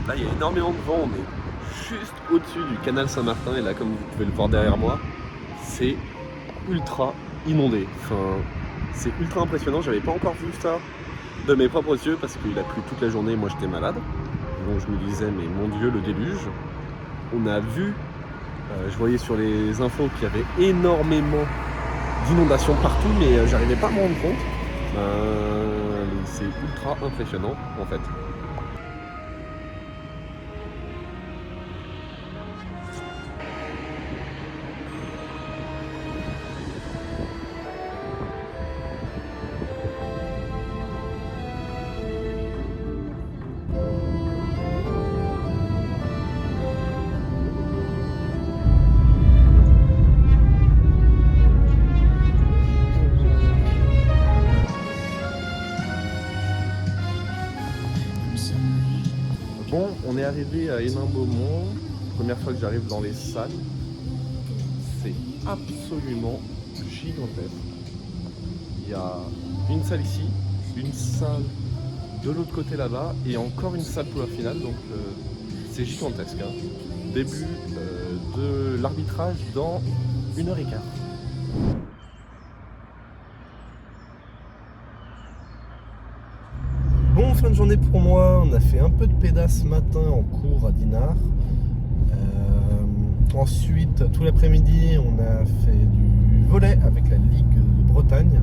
Donc là, il y a énormément de vent. On est juste au-dessus du canal Saint-Martin. Et là, comme vous pouvez le voir derrière moi, c'est ultra inondé. Enfin, c'est ultra impressionnant. J'avais pas encore vu ça de mes propres yeux parce qu'il a plu toute la journée. Moi, j'étais malade. Donc je me disais, mais mon Dieu, le déluge. On a vu, je voyais sur les infos qu'il y avait énormément d'inondations partout, mais j'arrivais pas à me rendre compte. C'est ultra impressionnant en fait. Bon, on est arrivé à Hénin-Beaumont. Première fois que j'arrive dans les salles. C'est absolument gigantesque. Il y a une salle ici, une salle de l'autre côté là-bas et encore une salle pour la finale. Donc c'est gigantesque. Hein. Début de l'arbitrage dans 1h15. Bon, fin de journée pour moi, on a fait un peu de pédasse ce matin en cours à Dinard. Ensuite, tout l'après-midi, on a fait du volley avec la Ligue de Bretagne.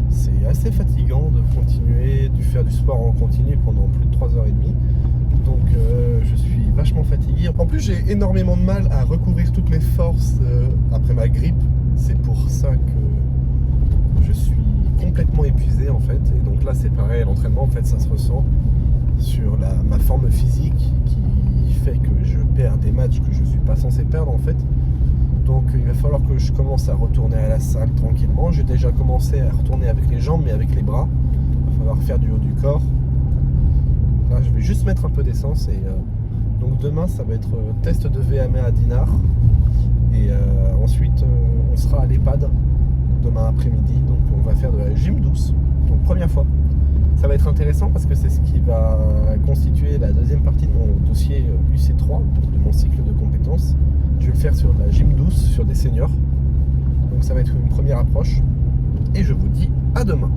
C'est assez fatigant de continuer, de faire du sport en continu pendant plus de 3h30. Donc je suis vachement fatigué. En plus, j'ai énormément de mal à recouvrir toutes mes forces après ma grippe. C'est pour ça que je suis complètement épuisé en fait, et donc là c'est pareil, l'entraînement en fait ça se ressent sur ma forme physique qui fait que je perds des matchs que je suis pas censé perdre en fait. Donc il va falloir que je commence à retourner à la salle tranquillement. J'ai déjà commencé à retourner avec les jambes mais avec les bras, il va falloir faire du haut du corps. Là je vais juste mettre un peu d'essence et donc demain ça va être test de VMA à Dinard et ensuite on sera à l'EHPAD demain après-midi, donc on va faire de la gym douce, donc première fois. Ça va être intéressant parce que c'est ce qui va constituer la deuxième partie de mon dossier UC3, de mon cycle de compétences. Je vais le faire sur de la gym douce, sur des seniors. Donc ça va être une première approche. Et je vous dis à demain.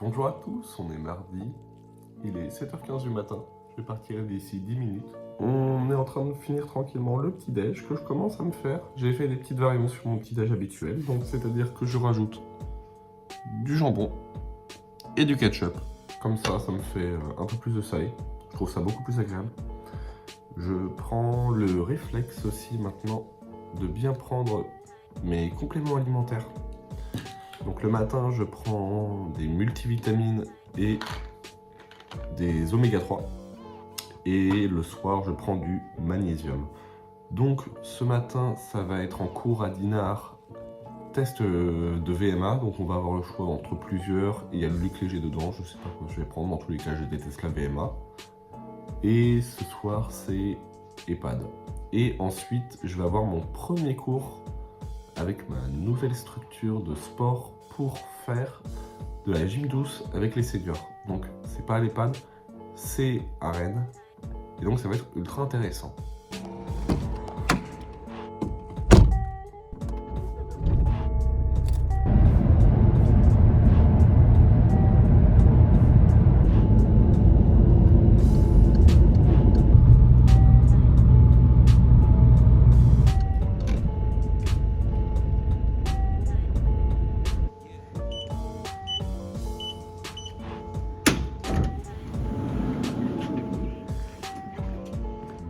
Bonjour à tous, on est mardi. Il est 7h15 du matin, je vais partir d'ici 10 minutes. On est en train de finir tranquillement le petit déj que je commence à me faire. J'ai fait des petites variations sur mon petit déj habituel, donc c'est-à-dire que je rajoute du jambon et du ketchup. Comme ça, ça me fait un peu plus de salé. Je trouve ça beaucoup plus agréable. Je prends le réflexe aussi maintenant de bien prendre mes compléments alimentaires. Donc le matin, je prends des multivitamines et des oméga 3 et le soir je prends du magnésium. Donc ce matin ça va être en cours à Dinard, test de VMA, donc on va avoir le choix entre plusieurs et il y a le Luc Léger dedans, je sais pas quoi je vais prendre, dans tous les cas je déteste la VMA. Et ce soir c'est EHPAD. Et ensuite je vais avoir mon premier cours avec ma nouvelle structure de sport pour faire de la gym douce avec les seniors. Donc c'est pas à l'EHPAD, c'est à Rennes. Et donc ça va être ultra intéressant.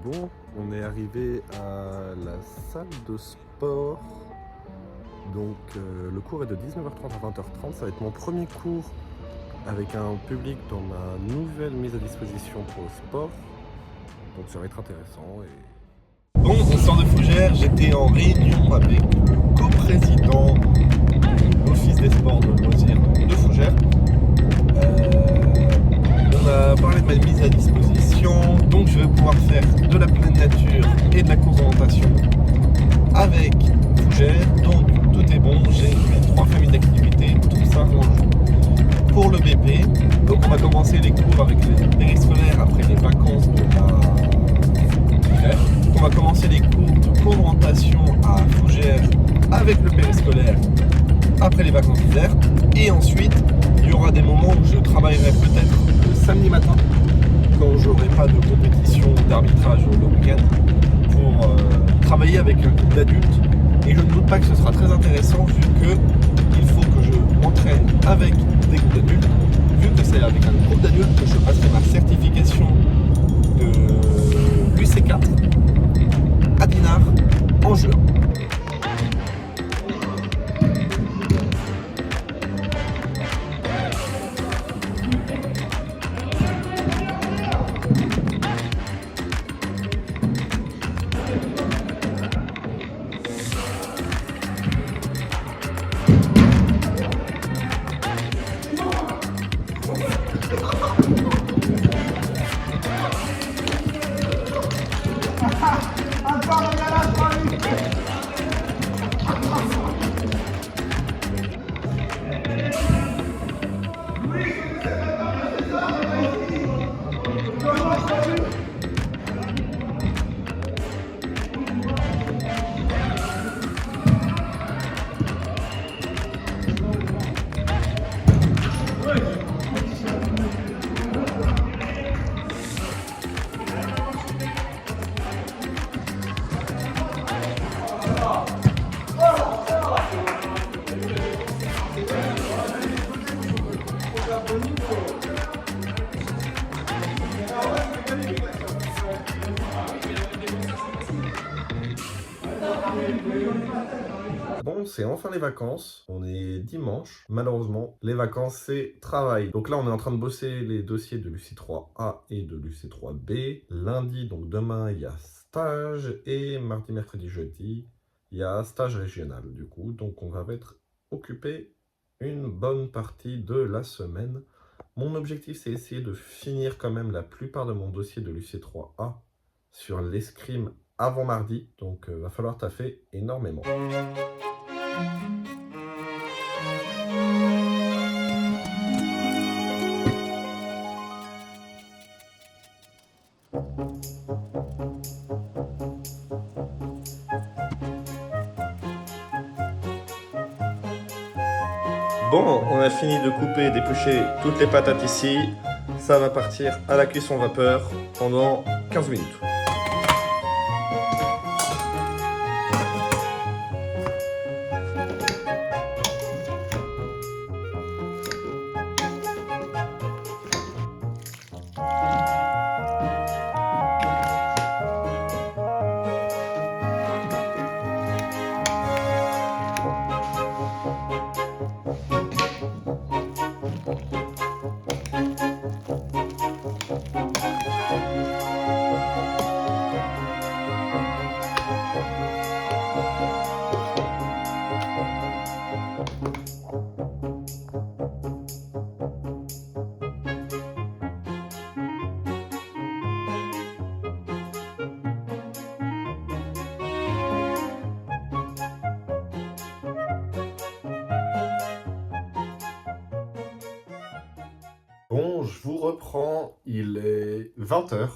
Bon, on est arrivé à la salle de sport. Donc le cours est de 19h30 à 20h30. Ça va être mon premier cours avec un public dans ma nouvelle mise à disposition pour le sport. Donc ça va être intéressant. Bon, on sort de Fougères. J'étais en réunion avec le coprésident de l'Office des sports de loisirs de Fougères. On a parlé de ma mise à disposition, donc je vais pouvoir faire de la pleine nature et de la course d'orientation avec fougères, donc tout est bon, j'ai fait 3 familles d'activités, tout ça en joue. Pour le BP, donc on va commencer les cours avec les périscolaires après les vacances de l'hiver. On va commencer les cours de condensation à fougères avec le périscolaire après les vacances d'hiver. Et ensuite, il y aura des moments où je travaillerai peut-être le samedi matin, quand j'aurai pas de compétition d'arbitrage le week-end, pour travailler avec un groupe d'adultes. Et je ne doute pas que ce sera très intéressant vu qu'il faut que je m'entraîne avec des groupes d'adultes, vu que c'est avec un groupe d'adultes que je passerai ma certification de l'UC4 à Dinard en juin. Bon, c'est enfin les vacances, on est dimanche, malheureusement, les vacances c'est travail. Donc là on est en train de bosser les dossiers de l'UC3A et de l'UC3B. Lundi, donc demain, il y a stage et mardi, mercredi, jeudi, il y a stage régional du coup. Donc on va être occupé une bonne partie de la semaine. Mon objectif c'est essayer de finir quand même la plupart de mon dossier de l'UC3A sur l'escrime avant mardi, donc va falloir taffer énormément. Bon, on a fini de couper et d'éplucher toutes les patates ici. Ça va partir à la cuisson vapeur pendant 15 minutes. Bon, je vous reprends, il est 20h.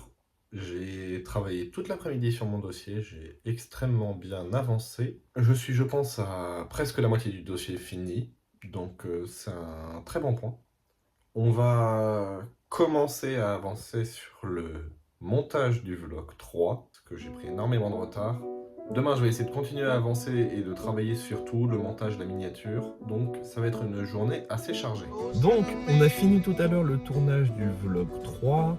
J'ai travaillé toute l'après-midi sur mon dossier, j'ai extrêmement bien avancé. Je suis, je pense, à presque la moitié du dossier fini, donc c'est un très bon point. On va commencer à avancer sur le montage du vlog 3, parce que j'ai pris énormément de retard. Demain, je vais essayer de continuer à avancer et de travailler surtout le montage de la miniature. Donc, ça va être une journée assez chargée. Donc, on a fini tout à l'heure le tournage du vlog 3.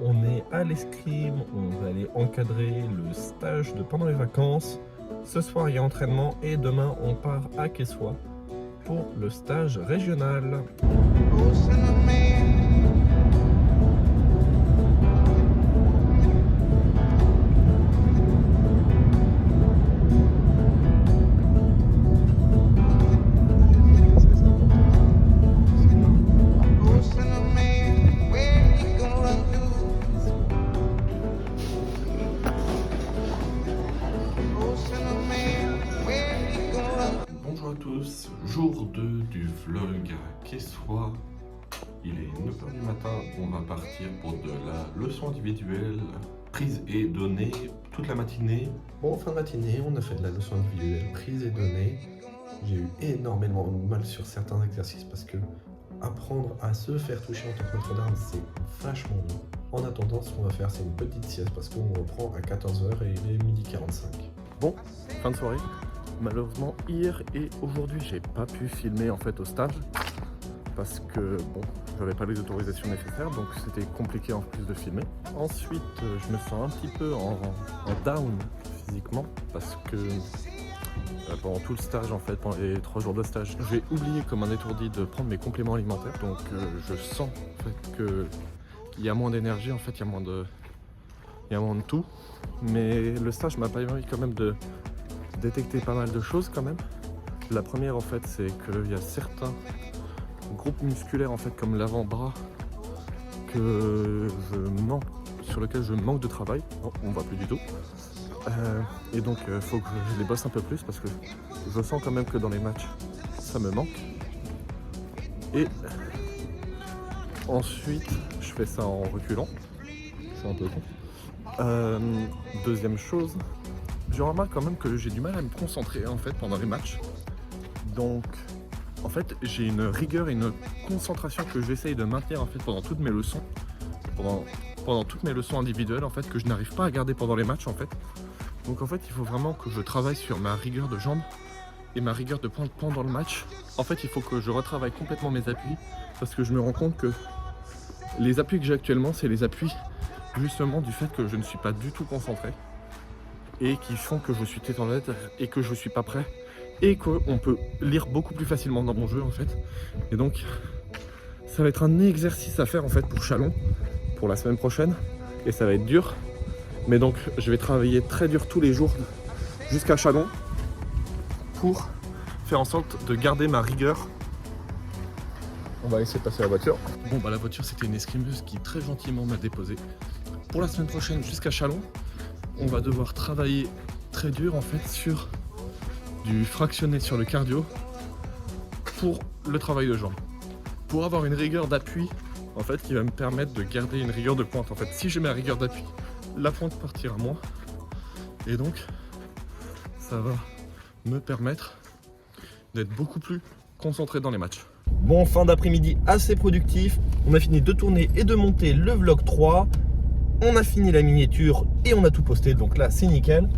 On est à l'escrime, on va aller encadrer le stage de pendant les vacances. Ce soir, il y a entraînement et demain, on part à Quessoy pour le stage régional. Bonjour à tous, jour 2 du vlog Quessois. Il est 9h du matin, on va partir pour de la leçon individuelle, prise et données, toute la matinée. Bon, fin de matinée, on a fait de la leçon individuelle, prise et données. J'ai eu énormément de mal sur certains exercices parce que apprendre à se faire toucher en tant que maître d'armes, c'est vachement dur. En attendant, ce qu'on va faire, c'est une petite sieste parce qu'on reprend à 14h et il est 12h45. Bon, fin de soirée. Malheureusement, hier et aujourd'hui, j'ai pas pu filmer en fait au stage parce que bon, j'avais pas les autorisations nécessaires, donc c'était compliqué en plus de filmer. Ensuite, je me sens un petit peu en down physiquement parce que pendant tout le stage, en fait, pendant les 3 jours de stage, j'ai oublié comme un étourdi de prendre mes compléments alimentaires, donc je sens en fait qu'il y a moins d'énergie, en fait, il y a moins de tout, mais le stage m'a permis quand même de détecter pas mal de choses quand même. La première en fait, c'est qu'il y a certains groupes musculaires en fait comme l'avant-bras sur lesquels je manque de travail. Non, on voit plus du tout. Et donc il faut que je les bosse un peu plus parce que je sens quand même que dans les matchs ça me manque. Et ensuite je fais ça en reculant. C'est un peu con. Deuxième chose, je remarque quand même que j'ai du mal à me concentrer en fait pendant les matchs. Donc en fait j'ai une rigueur et une concentration que j'essaye de maintenir en fait pendant toutes mes leçons. Pendant toutes mes leçons individuelles en fait que je n'arrive pas à garder pendant les matchs en fait. Donc en fait il faut vraiment que je travaille sur ma rigueur de jambes et ma rigueur de pointe pendant le match. En fait il faut que je retravaille complètement mes appuis parce que je me rends compte que les appuis que j'ai actuellement c'est les appuis justement du fait que je ne suis pas du tout concentré et qui font que je suis tête en tête et que je suis pas prêt et qu'on peut lire beaucoup plus facilement dans mon jeu en fait. Et donc ça va être un exercice à faire en fait pour Chalon pour la semaine prochaine et ça va être dur, mais donc je vais travailler très dur tous les jours jusqu'à Chalon pour faire en sorte de garder ma rigueur. On va essayer de passer la voiture. Bon bah la voiture c'était une escrimeuse qui très gentiment m'a déposé. Pour la semaine prochaine jusqu'à Chalon, on va devoir travailler très dur en fait sur du fractionné, sur le cardio pour le travail de jambes. Pour avoir une rigueur d'appui en fait qui va me permettre de garder une rigueur de pointe. En fait si je mets la rigueur d'appui, la pointe partira moins et donc ça va me permettre d'être beaucoup plus concentré dans les matchs. Bon, fin d'après-midi assez productif. On a fini de tourner et de monter le vlog 3. On a fini la miniature et on a tout posté, donc là c'est nickel.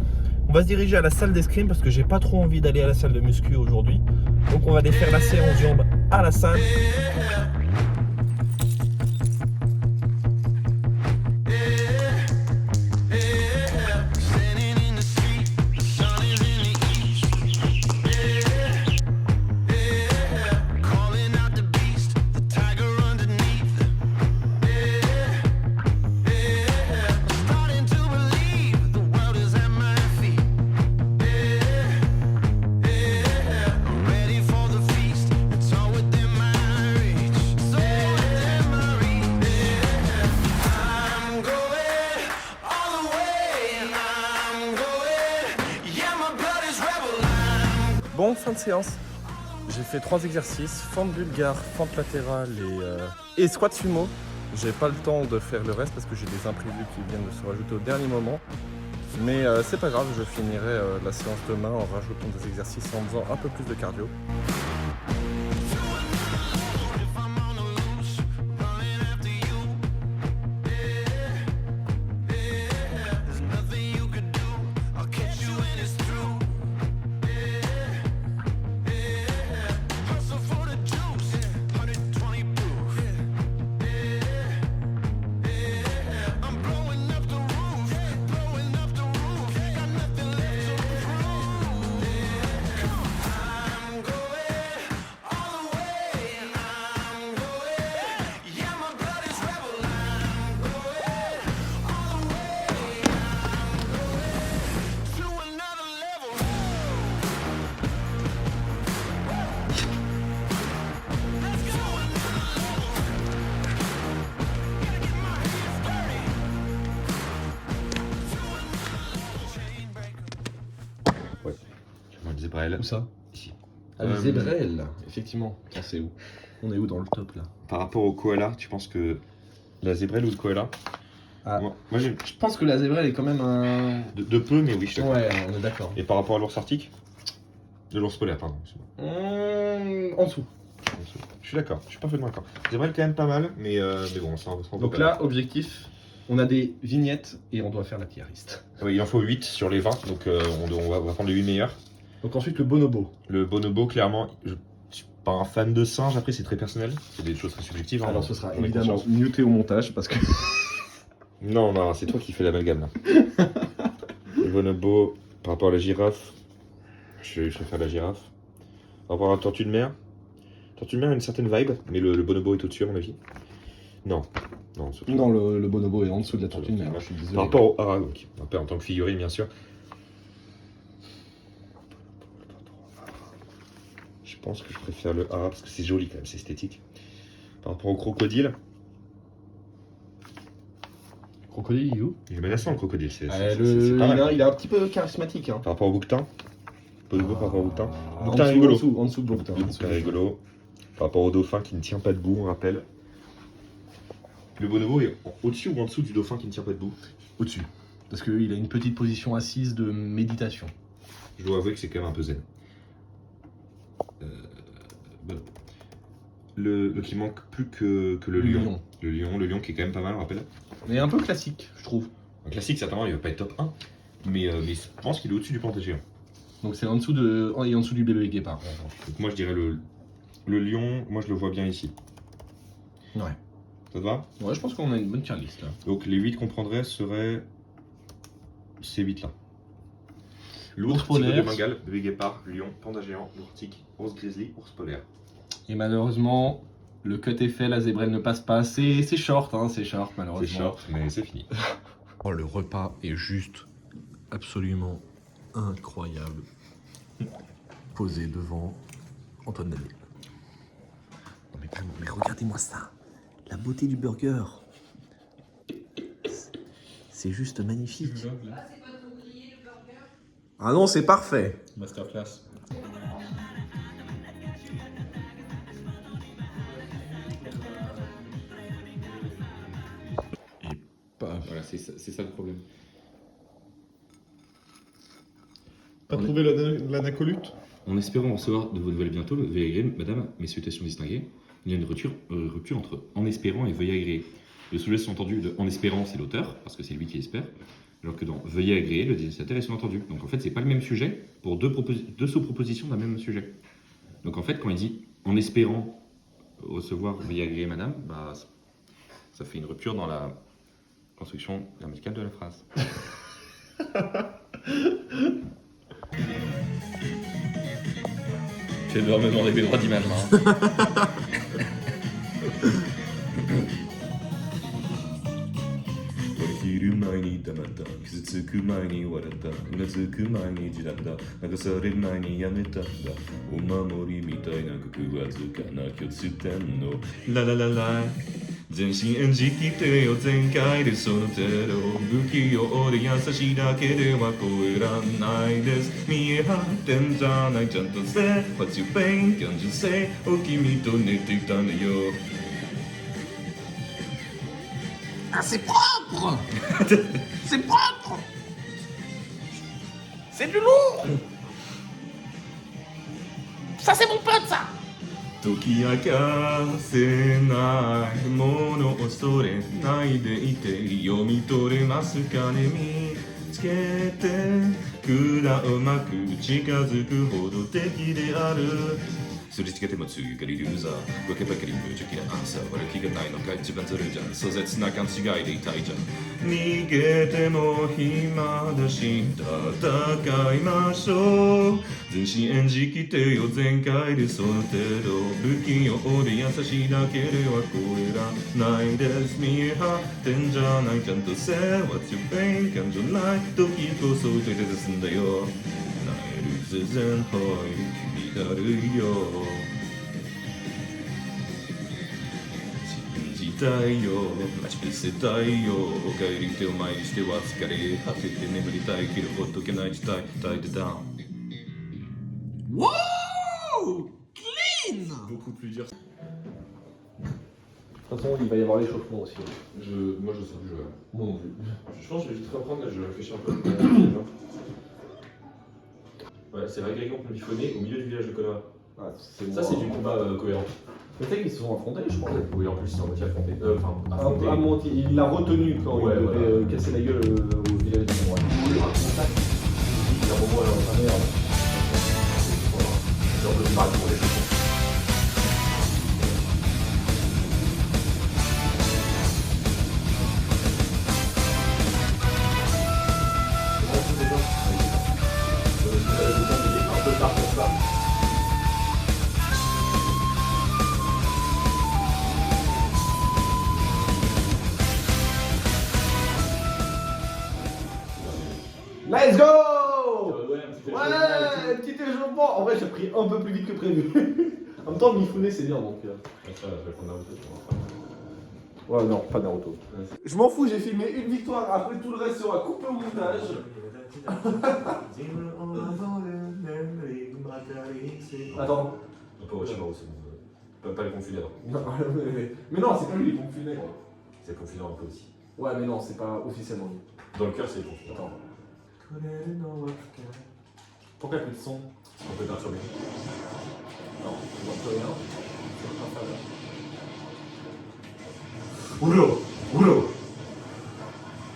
On va se diriger à la salle d'escrime parce que j'ai pas trop envie d'aller à la salle de muscu aujourd'hui. Donc on va aller faire la séance jambes à la salle. Bon, fin de séance. J'ai fait 3 exercices, fente bulgare, fente latérale et squat sumo. J'ai pas le temps de faire le reste parce que j'ai des imprévus qui viennent de se rajouter au dernier moment. Mais c'est pas grave, je finirai la séance demain en rajoutant des exercices en faisant un peu plus de cardio. Où ça? Ici. Ah, le zébrel, effectivement. Attends, c'est où? On est où dans le top là? Par rapport au koala, tu penses que la zébrelle ou le koala? Ah. Moi j'ai Je pense que la zébrel est quand même un. de peu, mais oui, je suis d'accord. Ouais, on est d'accord. Et par rapport à l'ours arctique? De l'ours polaire, pardon. En dessous. Je suis d'accord, je suis parfaitement d'accord. Zébrelle quand même pas mal, mais bon, ça en Donc là, objectif, on a des vignettes et on doit faire la tier list. Oui, il en faut 8 sur les 20, donc on va prendre les 8 meilleurs. Donc ensuite, le bonobo. Le bonobo, clairement, je suis pas un fan de singe, après c'est très personnel, c'est des choses très subjectives. Alors ce sera on est évidemment conscient. muté au montage parce que. Non, non, c'est toi qui fais l'amalgame là. Le bonobo, par rapport à la girafe, je vais faire la girafe. Par rapport à la tortue de mer, tortue de mer a une certaine vibe, mais le bonobo est au-dessus à mon avis. Non, non, surtout. Non, le bonobo est en dessous de la tortue de mer, je suis désolé. Par rapport au haras, donc après en tant que figurine bien sûr. Je pense que je préfère le haras parce que c'est joli quand même, c'est esthétique. Par rapport au crocodile. Crocodile, il est où? Il est menaçant le crocodile, c'est pas il, mal. il est un petit peu charismatique. Hein. Par rapport au bouquetin. Bonobo par rapport au bouquetin. En Bouquetin dessous, rigolo. En dessous de bouquetin. Le bouquetin rigolo. Par rapport au dauphin qui ne tient pas debout, on rappelle. Le bonobo est au-dessus ou en dessous du dauphin qui ne tient pas debout? Au-dessus. Parce qu'il a une petite position assise de méditation. Je dois avouer que c'est quand même un peu zen. Le qui manque plus que le lion. Le lion qui est quand même pas mal, on rappelle. Mais un peu classique, je trouve. Un classique, certainement, il va pas être top 1. Mais je pense qu'il est au-dessus du panda géant. Donc c'est en dessous de et en dessous du bébé guépard. Donc moi je dirais le lion, moi je le vois bien ici. Ouais. Ça te va? Ouais, je pense qu'on a une bonne tier list là. Donc les 8 qu'on prendrait seraient ces 8 là. L'ours polaire, de Bengale, bébé guépard, lion, panda géant, l'ourtique, ours grizzly, ours polaire. Et malheureusement, le cut est fait, la zébrelle ne passe pas. C'est short, hein, c'est short malheureusement. C'est short, mais c'est fini. Oh, le repas est juste absolument incroyable. Posé devant Antoine Daniel. Non mais vraiment, mais regardez-moi ça. La beauté du burger. C'est juste magnifique. Ah non, c'est parfait. Masterclass. Voilà, c'est ça le problème. Pas trouvé l'anacolute? En espérant recevoir de vos nouvelles bientôt, veuillez agréer, madame, mes salutations distinguées. Il y a une rupture entre en espérant et veuillez agréer. Le sous-geste sous-entendu de en espérant, c'est l'auteur, parce que c'est lui qui espère, alors que dans veuillez agréer, le destinataire est sous-entendu. Donc en fait, c'est pas le même sujet pour deux sous-propositions d'un même sujet. Donc en fait, quand il dit en espérant recevoir veuillez agréer, madame, bah, ça fait une rupture dans la construction grammaticale de la phrase. Tu vas devoir me demander mes droits d'image, là. 昼前に黙った傷つく前に笑ったうなずく前に地なんだ流される前にやめたんだお守りみたいなくわずかな拒絶点のララララ全身演じきてよ全開でその程度不器用で優しいだけでは超えらないです見え張ってんじゃないちゃんとせ What's your pain? Can't you say? お君と寝ていたんだよ Ah, c'est propre. C'est propre. C'est du lourd. Ça, c'est mon pote, ça. 解き明かせないものを恐れないでいて読み取れますかね見つけて管うまく近づくほど敵であるすりつけても次がりルーザーわけばかり無邪気なアンサー悪気がないのが一番ずるいじゃん壮絶な勘違いでいたいじゃん逃げても暇だし戦いましょう全身演じきてよ全開でその程度不器用で優しいだけでは超えらないです見え張ってんじゃないちゃんと Say what's your pain 感情ない時こそ手で出すんだよなえる全然ほい君だるいよ信じたいよ待ち伏せたいよお帰り手を前にしては疲れ果てて眠りたいけどほっとけない事態耐えてた Wow. Wouh! Clean! Beaucoup plus dur. De toute façon, il va y avoir l'échauffement aussi. Moi je sais plus jouer. Moi non plus. Je pense que je vais vite reprendre, là, je réfléchis un peu. Ouais, c'est vrai, Grégor Polyphoné au milieu du village de Konoha. Ah, Ça, c'est du combat cohérent. Peut-être qu'ils se sont affrontés, je crois. Oui, en plus, c'est en moitié affronté. Affronté. À monter. Il l'a retenu quand Ouais, il devait casser la gueule au village de Samouraï. Il y a un contact. Il y a un moment, là, sa mère. C'est un peu plus marrant pour les choses. Un peu tard pour ça. Let's go! Ouais, un petit peu. Ouais, petit échauffement. En vrai, j'ai pris un peu plus vite que prévu. En même temps, Mifune, c'est bien donc. Ça, je vais prendre Naruto. Ouais, non, pas Naruto. Je m'en fous, j'ai filmé une victoire. Après, tout le reste sera coupé au montage. Attends. Un peu Orochimaru, c'est bon. Pas les pompes funèbres. Mais non, c'est pas lui les pompes funèbres. C'est pompes funèbres un peu aussi. Ouais, mais non, c'est pas officiellement lui. Dans le cœur, c'est les pompes funèbres. Attends. Pourquoi il y a plus de son? On peut perturber. Non, je vois plus rien. Oula! Oula!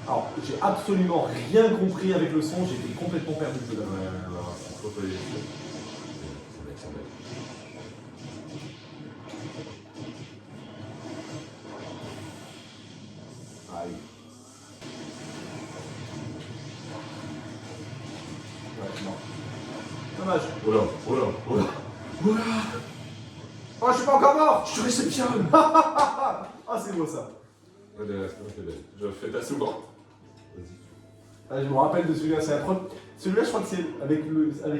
Alors, j'ai absolument rien compris avec le son, j'étais complètement perdu de là. Ouais, c'est trop collé. Ça va. Aïe. Ouais, non. Dommage. Oula! Oh, je suis pas encore mort! Je te réceptionne! Ah, c'est beau ça. Je fais ta souvent. Ah, je me rappelle de celui-là, c'est la première. Celui-là, je crois que c'est avec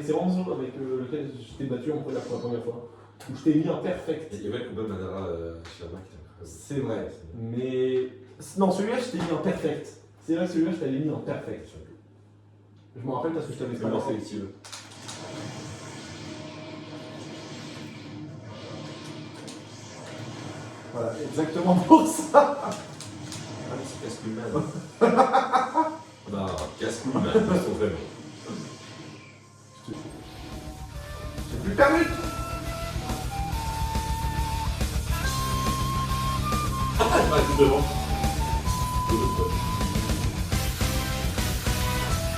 c'est Ranzo avec lequel je t'ai battu pour la première fois. Où je t'ai mis en perfect. Il y avait le combat de Madara Shirama qui était C'est vrai. Mais. Non, celui-là, je t'ai mis en perfect. C'est vrai, celui-là, je t'avais mis en perfect. Je me rappelle parce que je t'avais pas balancé. sélective. Voilà, exactement pour ça. Ah, mais c'est Cascouille Man. Bah, Cascouille Man, son vrai nom. J'ai plus perdu. Ah, il m'a dit devant.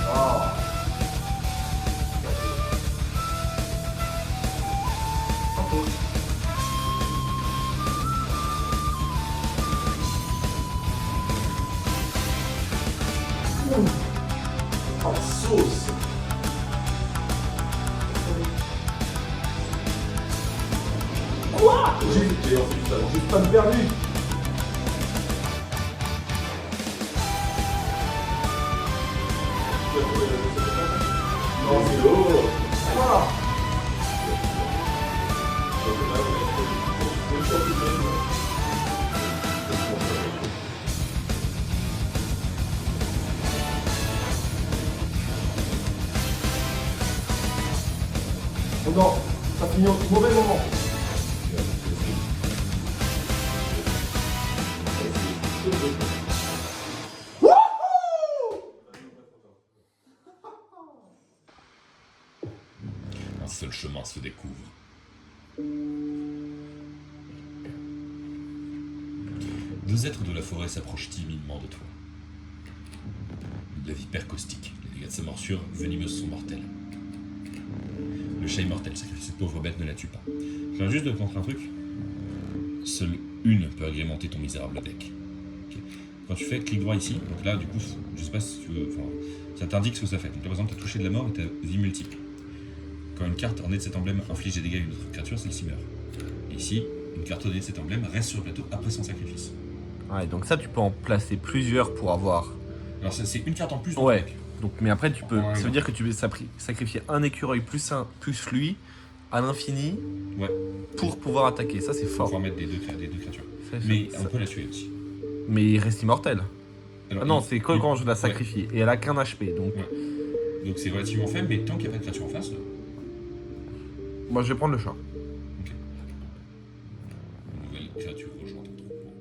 Oh. Oh, sauce! Quoi? J'ai ensuite ça. J'ai pas perdu. Non, c'est l'eau! Voilà. Oh non, ça finit au mauvais moment. Un seul chemin se découvre. Deux êtres de la forêt s'approchent timidement de toi. La vipère caustique, les dégâts de sa morsure venimeuses sont mortels. Le chat immortel, sacrifier cette pauvre bête ne la tue pas. Je viens juste de comprendre un truc. Seule une peut agrémenter ton misérable deck. Okay. Quand tu fais clic droit ici, donc là du coup, je sais pas si tu veux, enfin, ça t'indique ce que ça fait. Donc là par exemple, tu as touché de la mort et tu as vie multiple. Quand une carte ornée de cet emblème inflige des dégâts à une autre créature, celle-ci meurt. Et ici, une carte ornée de cet emblème reste sur le plateau après son sacrifice. Ouais, donc ça, tu peux en placer plusieurs pour avoir. Alors c'est une carte en plus dans Ouais. ton deck. Donc, mais après, tu peux. Ouais, Ça veut ouais. dire que tu veux sacrifier un écureuil plus lui à l'infini Ouais. pour pouvoir attaquer. Ça, c'est Pour fort. pouvoir mettre des deux créatures. Ça, Mais ça- on peut la tuer aussi. mais il reste immortel. Alors, Ah non, il- c'est que il- quand je la ouais. sacrifie. Et elle a qu'un HP. Donc, Ouais. Donc c'est relativement faible, mais tant qu'il n'y a pas de créature en face, Moi, je vais prendre le chat. Ok. Une nouvelle créature rejoint ton troupeau.